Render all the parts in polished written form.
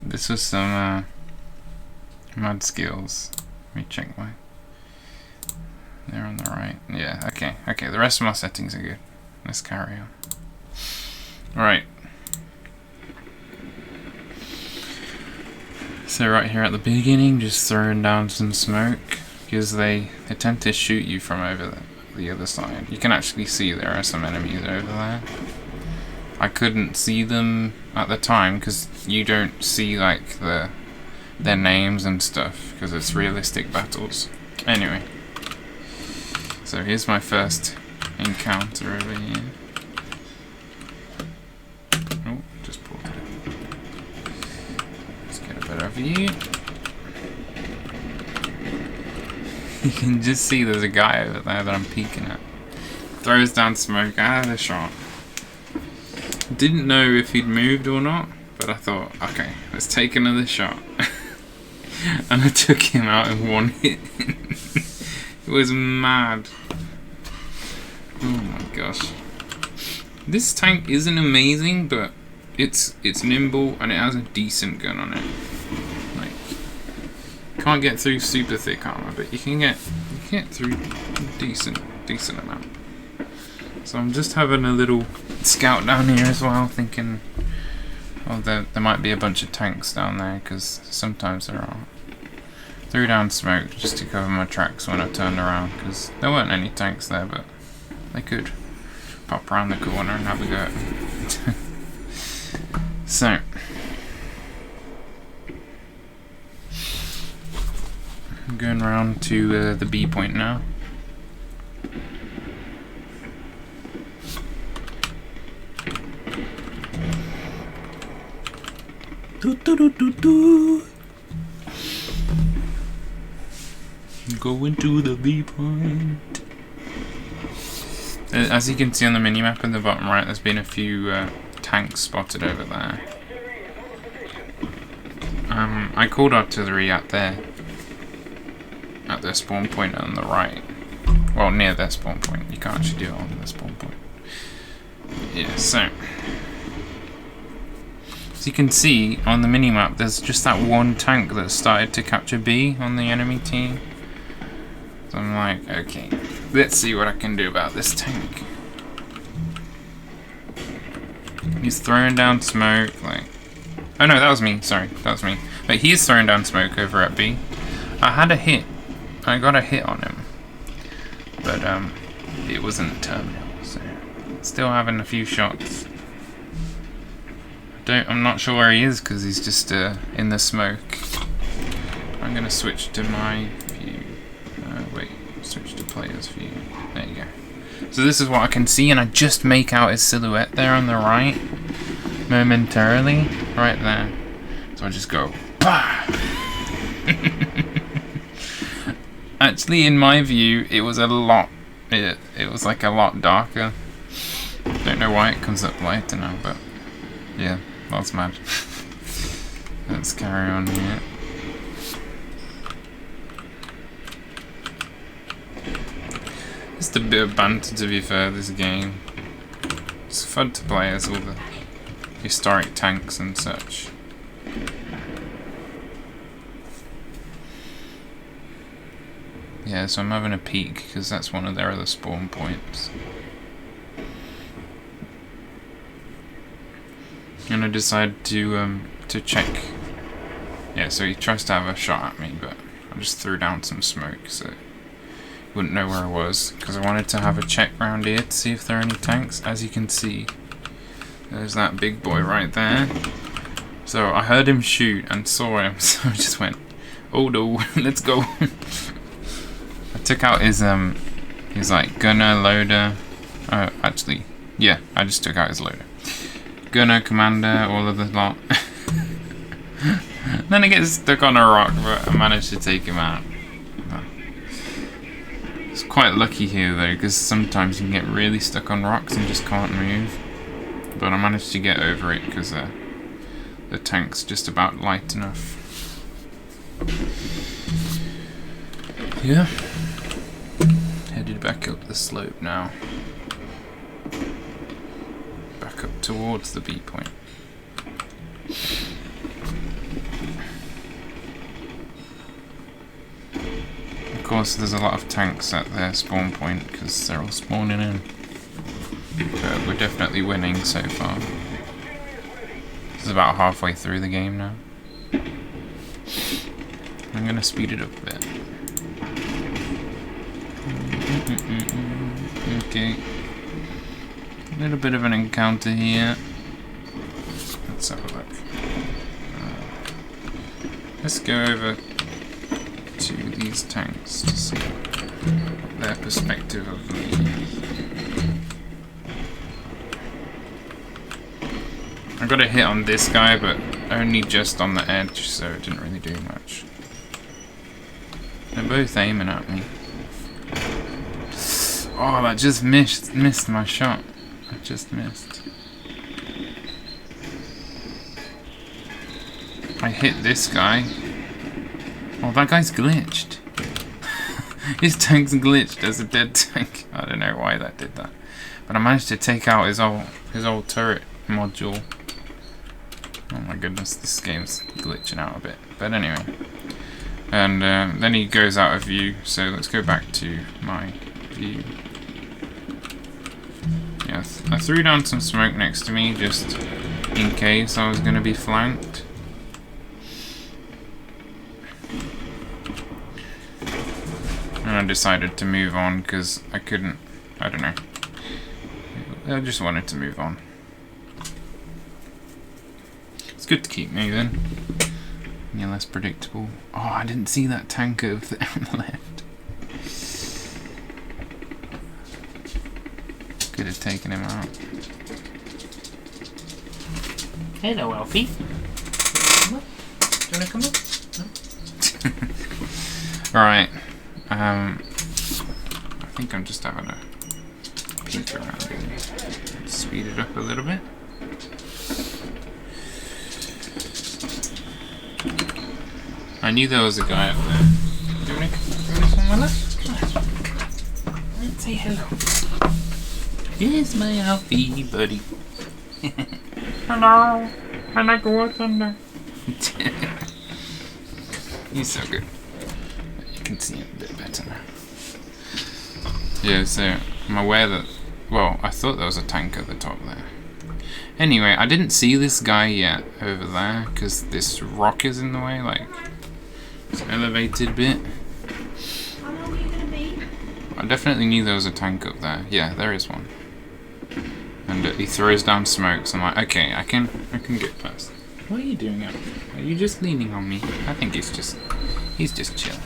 This was some mud skills. Let me check my. They're on the right. Yeah, okay. Okay, the rest of my settings are good. Let's carry on. Alright. So right here at the beginning, just throwing down some smoke, because they tend to shoot you from over the other side. You can actually see there are some enemies over there. I couldn't see them at the time, because you don't see like their names and stuff, because it's realistic battles. Anyway. So here's my first encounter over here. Oh, just pulled it. Let's get a better view. You can just see there's a guy over there that I'm peeking at. Throws down smoke out of the shot. Didn't know if he'd moved or not, but I thought, okay, let's take another shot. And I took him out in one hit. It was mad. Oh my gosh. This tank isn't amazing, but it's nimble and it has a decent gun on it. Like, can't get through super thick armor, but you can get through decent amount. So I'm just having a little scout down here as well, thinking, oh, there might be a bunch of tanks down there, because sometimes there are. Threw down smoke just to cover my tracks when I turned around, because there weren't any tanks there, but they could pop around the corner and have a go at them. So, I'm going around to the B point now. Going to the B point. As you can see on the minimap in the bottom right, there's been a few tanks spotted over there. I called artillery at their spawn point on the right. Well, near their spawn point. You can't actually do it on their spawn point. Yeah, so as you can see on the minimap, there's just that one tank that started to capture B on the enemy team. So I'm like, okay, let's see what I can do about this tank. He's throwing down smoke, like... Oh no, that was me, sorry, that was me. But he is throwing down smoke over at B. I had a hit. I got a hit on him. But, it wasn't terminal, so... Still having a few shots. I'm not sure where he is, because he's just, in the smoke. I'm gonna switch to my view. Wait, switch to player's view. There you go. So this is what I can see, and I just make out his silhouette there on the right. Momentarily. Right there. So I just go, bah! Actually, in my view, it was a lot... It was like a lot darker. Don't know why it comes up lighter now, but... Yeah, that's mad. Let's carry on here. Just a bit of banter, to be fair, this game. It's fun to play as all the historic tanks and such. Yeah, so I'm having a peek, because that's one of their other spawn points. And I decided to check. Yeah, so he tries to have a shot at me, but I just threw down some smoke, so wouldn't know where I was, because I wanted to have a check round here to see if there are any tanks. As you can see, there's that big boy right there. So I heard him shoot and saw him, so I just went, oh no, let's go. I took out his like gunner, loader. Actually, yeah, I just took out his loader. Gunner, commander, all of the lot. Then I get stuck on a rock, but I managed to take him out. It's quite lucky here though, because sometimes you can get really stuck on rocks and just can't move. But I managed to get over it because the tank's just about light enough. Yeah. Headed back up the slope now. Back up towards the B point. Of course, there's a lot of tanks at their spawn point because they're all spawning in. But we're definitely winning so far. This is about halfway through the game now. I'm gonna speed it up a bit. Okay. A little bit of an encounter here. Let's have a look. Let's go over to these tanks to see their perspective of me. I got a hit on this guy, but only just on the edge, so it didn't really do much. They're both aiming at me. Oh, that just missed my shot. I just missed. I hit this guy. Oh, that guy's glitched. His tank's glitched as a dead tank. I don't know why that did that. But I managed to take out his old turret module. Oh my goodness, this game's glitching out a bit. But anyway. And then he goes out of view, so let's go back to my view. Yeah, I threw down some smoke next to me just in case I was going to be flanked. And I decided to move on because I couldn't, I don't know. I just wanted to move on. It's good to keep moving. You're less predictable. Oh, I didn't see that tank over there on the left. Could have taken him out. Hello, Alfie. Come up? Do you want to come up? No? Alright. I think I'm just having a peek around here. Speed it up a little bit. I knew there was a guy up there. Do you want to come on? Let's say hello. Here's my Alfie, buddy. Hello. I like water. He's so good. You can see him a bit better now. Yeah, so I'm aware that... Well, I thought there was a tank at the top there. Anyway, I didn't see this guy yet over there because this rock is in the way, like... It's elevated bit. How long are you gonna be? I definitely knew there was a tank up there. Yeah, there is one. And he throws down smoke, so I'm like, okay, I can get past. What are you doing up there? Are you just leaning on me? I think he's just chilling.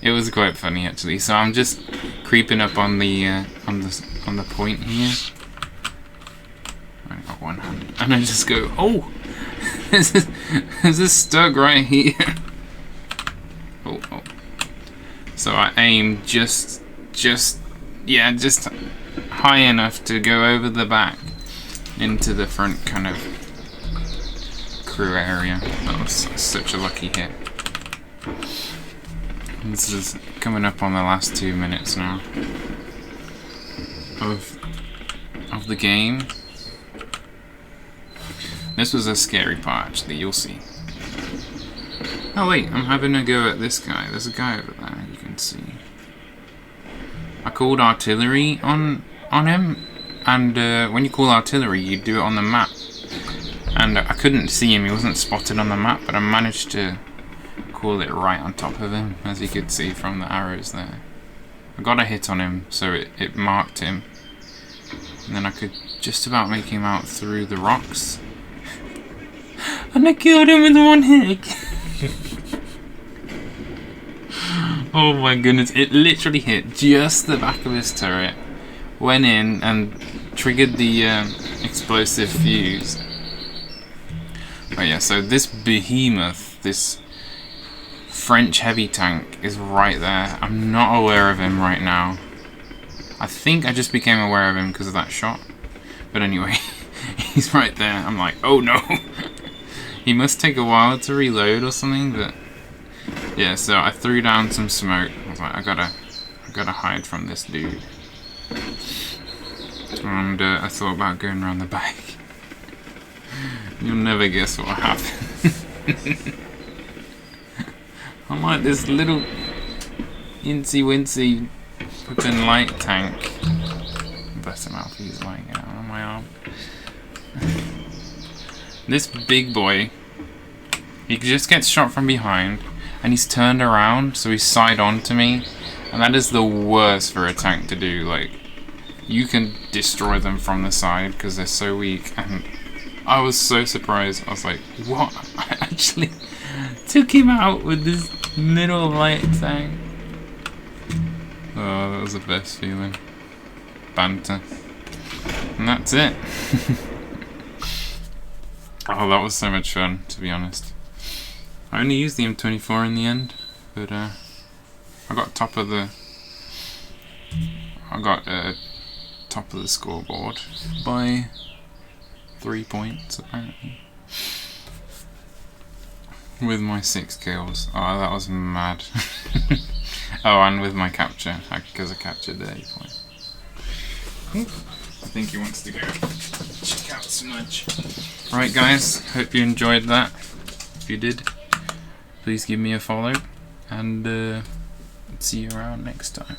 It was quite funny actually. So I'm just creeping up on the point here. I got one hand, and I just go, oh. There's this stuck right here. Oh. So I aim just high enough to go over the back into the front kind of crew area. That was such a lucky hit. This is coming up on the last 2 minutes now of the game. This was a scary part, actually, you'll see. Oh wait, I'm having a go at this guy. There's a guy over there, you can see. I called artillery on him, and when you call artillery, you do it on the map. And I couldn't see him, he wasn't spotted on the map, but I managed to call it right on top of him, as you could see from the arrows there. I got a hit on him, so it marked him. And then I could just about make him out through the rocks. And I killed him with one hit. Oh my goodness, it literally hit just the back of his turret, went in and triggered the explosive fuse. Oh yeah, so this behemoth, this French heavy tank is right there. I'm not aware of him right now. I think I just became aware of him because of that shot. But anyway, he's right there. I'm like, oh no. He must take a while to reload or something, but yeah, so I threw down some smoke. I was like, I gotta hide from this dude. And I thought about going around the back. You'll never guess what happened. I'm like this little incy wincy flipping light tank. Bless him, Alfie's lying out on my arm. This big boy, he just gets shot from behind and he's turned around, so he's side on to me, and that is the worst for a tank to do. Like, you can destroy them from the side because they're so weak, and I was so surprised. I was like, what? I actually took him out with this little light tank. Oh, that was the best feeling. Banter. And that's it. Oh, that was so much fun, to be honest. I only used the M24 in the end, but I got top of the scoreboard by 3 points apparently, with my 6 kills. Oh, that was mad. Oh, and with my capture, because I captured the 8 point. I think he wants to go check out Smudge. Right guys, hope you enjoyed that. If you did, please give me a follow, and see you around next time.